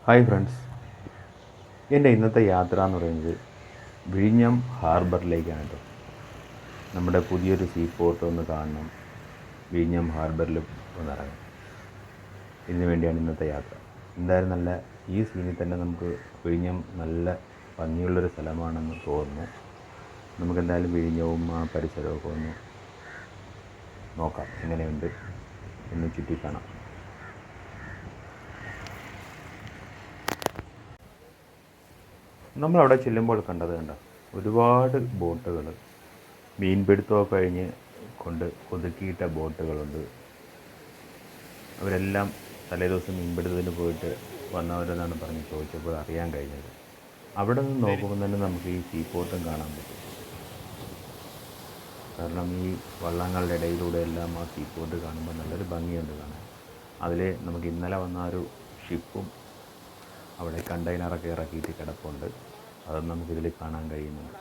Hi friends, എൻ്റെ ഇന്നത്തെ യാത്ര എന്ന് പറയുന്നത് വിഴിഞ്ഞം ഹാർബറിലേക്കാണ് കേട്ടോ. നമ്മുടെ പുതിയൊരു സീ പോർട്ട് ഒന്ന് കാണണം, വിഴിഞ്ഞം ഹാർബറിൽ ഒന്നിറങ്ങണം. ഇതിനു വേണ്ടിയാണ് ഇന്നത്തെ യാത്ര. എന്തായാലും നല്ല ഈ സീനിൽ തന്നെ നമുക്ക് വിഴിഞ്ഞം നല്ല ഭംഗിയുള്ളൊരു സ്ഥലമാണെന്ന് തോന്നുന്നു. നമുക്കെന്തായാലും വിഴിഞ്ഞവും ആ പരിസരമൊക്കെ ഒന്ന് നോക്കാം, എങ്ങനെയുണ്ട് എന്ന് ചുറ്റിക്കാണാം. നമ്മളവിടെ ചെല്ലുമ്പോൾ കണ്ടത് ഒരുപാട് ബോട്ടുകൾ, മീൻപിടുത്തമൊക്കെ കഴിഞ്ഞ് കൊണ്ട് ഒതുക്കിയിട്ട ബോട്ടുകളുണ്ട്. അവരെല്ലാം തലേദിവസം മീൻപിടുത്തത്തിന് പോയിട്ട് വന്നവരെന്നാണ് പറഞ്ഞ് ചോദിച്ചപ്പോൾ അറിയാൻ കഴിഞ്ഞത്. അവിടെ നിന്ന് നോക്കുമ്പോൾ തന്നെ നമുക്ക് ഈ സീ പോർട്ടും കാണാൻ പറ്റും. കാരണം ഈ വള്ളങ്ങളുടെ ഇടയിലൂടെ എല്ലാം ആ സീ പോർട്ട് കാണുമ്പോൾ നല്ലൊരു ഭംഗിയുണ്ട് കാണാൻ. അതിൽ നമുക്ക് ഇന്നലെ വന്ന ഒരു ഷിപ്പും അവിടെ കണ്ടെയ്നറൊക്കെ ഇറക്കിയിട്ട് കിടപ്പുണ്ട്. അത് നമുക്കിതിൽ കാണാൻ കഴിയുന്നുണ്ട്.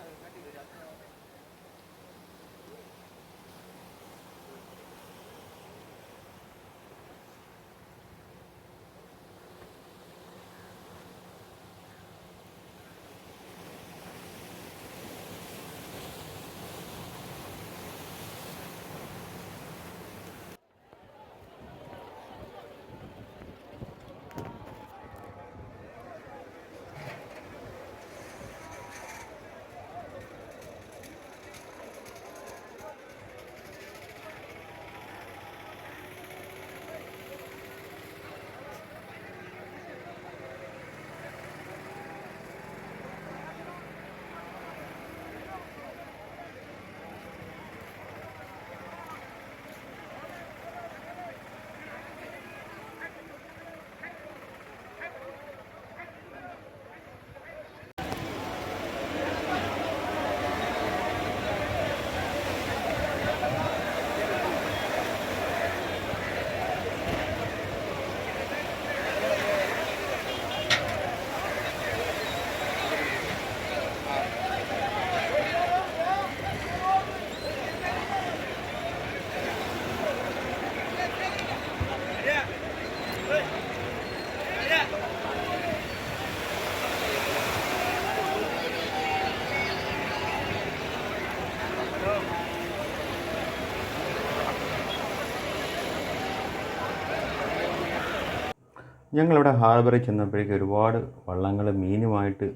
ഞങ്ങളിവിടെ ഹാർബറിൽ ചെന്നപ്പോഴേക്ക് ഒരുപാട് വള്ളങ്ങൾ മീനുമായിട്ട്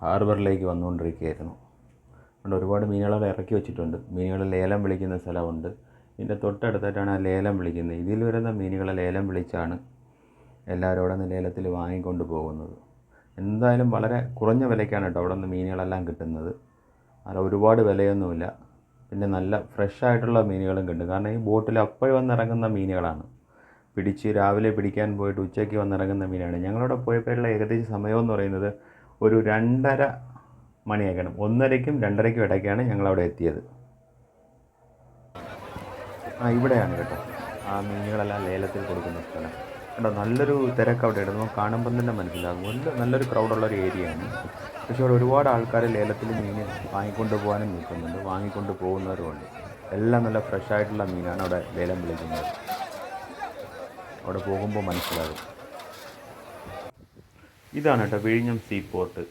ഹാർബറിലേക്ക് വന്നുകൊണ്ടിരിക്കുകയായിരുന്നു. അതുകൊണ്ട് ഒരുപാട് മീനുകളെ ഇറക്കി വെച്ചിട്ടുണ്ട്. മീനുകൾ ലേലം വിളിക്കുന്ന സ്ഥലമുണ്ട്. ഇതിൻ്റെ തൊട്ടടുത്തായിട്ടാണ് ആ ലേലം വിളിക്കുന്നത്. ഇതിൽ വരുന്ന മീനുകളെ ലേലം വിളിച്ചാണ് എല്ലാവരും അവിടെ നിന്ന് ലേലത്തിൽ വാങ്ങിക്കൊണ്ട് പോകുന്നത്. എന്തായാലും വളരെ കുറഞ്ഞ വിലയ്ക്കാണ് കേട്ടോ അവിടെ നിന്ന് മീനുകളെല്ലാം കിട്ടുന്നത്. അത് ഒരുപാട് വിലയൊന്നുമില്ല. പിന്നെ നല്ല ഫ്രഷായിട്ടുള്ള മീനുകളും കിട്ടും. കാരണം ഈ ബോട്ടിൽ അപ്പോൾ വന്നിറങ്ങുന്ന മീനുകളാണ്. രാവിലെ പിടിക്കാൻ പോയിട്ട് ഉച്ചയ്ക്ക് വന്നിറങ്ങുന്ന മീനാണ്. ഞങ്ങളവിടെ പോയപ്പോഴുള്ള ഏകദേശം സമയമെന്ന് പറയുന്നത് ഒരു 2:30 മണിയാക്കണം. 1:30ക്കും 2:30ക്കും ഇടയ്ക്കാണ് ഞങ്ങളവിടെ എത്തിയത്. ഇവിടെയാണ് കേട്ടോ ആ മീനുകളെല്ലാം ലേലത്തിൽ കൊടുക്കുന്ന സ്ഥലം. കേട്ടോ നല്ലൊരു തിരക്ക് അവിടെ ഇടുന്നു. കാണുമ്പം തന്നെ മനസ്സിലാകും നല്ലൊരു ക്രൗഡുള്ളൊരു ഏരിയയാണ്. പക്ഷേ അവിടെ ഒരുപാട് ആൾക്കാർ ലേലത്തിൽ മീൻ വാങ്ങിക്കൊണ്ട് പോകാനും നിൽക്കുന്നുണ്ട്, വാങ്ങിക്കൊണ്ട് പോകുന്നവരുമുണ്ട്. എല്ലാം നല്ല ഫ്രഷായിട്ടുള്ള മീനാണ് അവിടെ ലേലം വിളിക്കുന്നത്. അവിടെ പോകുമ്പോൾ മനസ്സിലാകും. ഇതാണ് കേട്ടോ വിഴിഞ്ഞം സീ പോർട്ട്.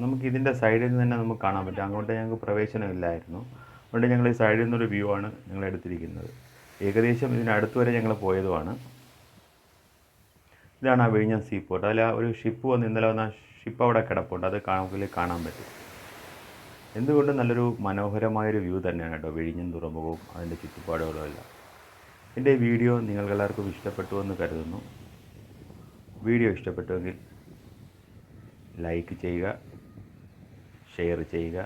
നമുക്കിതിൻ്റെ സൈഡിൽ നിന്ന് തന്നെ നമുക്ക് കാണാൻ പറ്റും. അങ്ങോട്ട് ഞങ്ങൾക്ക് പ്രവേശനമില്ലായിരുന്നു. അതുകൊണ്ട് ഞങ്ങൾ ഈ സൈഡിൽ നിന്നൊരു വ്യൂ ആണ് ഞങ്ങൾ എടുത്തിരിക്കുന്നത്. ഏകദേശം ഇതിനടുത്ത് വരെ ഞങ്ങൾ പോയതുമാണ്. ഇതാണ് ആ വിഴിഞ്ഞം സീ പോർട്ട്. അതിൽ ഒരു ഷിപ്പ് ഇന്നലെ വന്ന ഷിപ്പ് അവിടെ കിടപ്പുണ്ട്. അത് കാണാൻ പറ്റും. എന്തുകൊണ്ടും നല്ലൊരു മനോഹരമായൊരു വ്യൂ തന്നെയാണ് കേട്ടോ വിഴിഞ്ഞം തുറമുഖവും അതിൻ്റെ ചുറ്റുപാടുകളും എല്ലാം. എൻ്റെ വീഡിയോ നിങ്ങൾക്കെല്ലാവർക്കും ഇഷ്ടപ്പെട്ടു എന്ന് കരുതുന്നു. വീഡിയോ ഇഷ്ടപ്പെട്ടുവെങ്കിൽ ലൈക്ക് ചെയ്യുക, ഷെയർ ചെയ്യുക,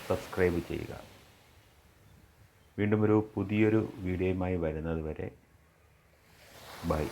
സബ്സ്ക്രൈബ് ചെയ്യുക. വീണ്ടും ഒരു പുതിയൊരു വീഡിയോയുമായി വരുന്നത് വരെ ബൈ.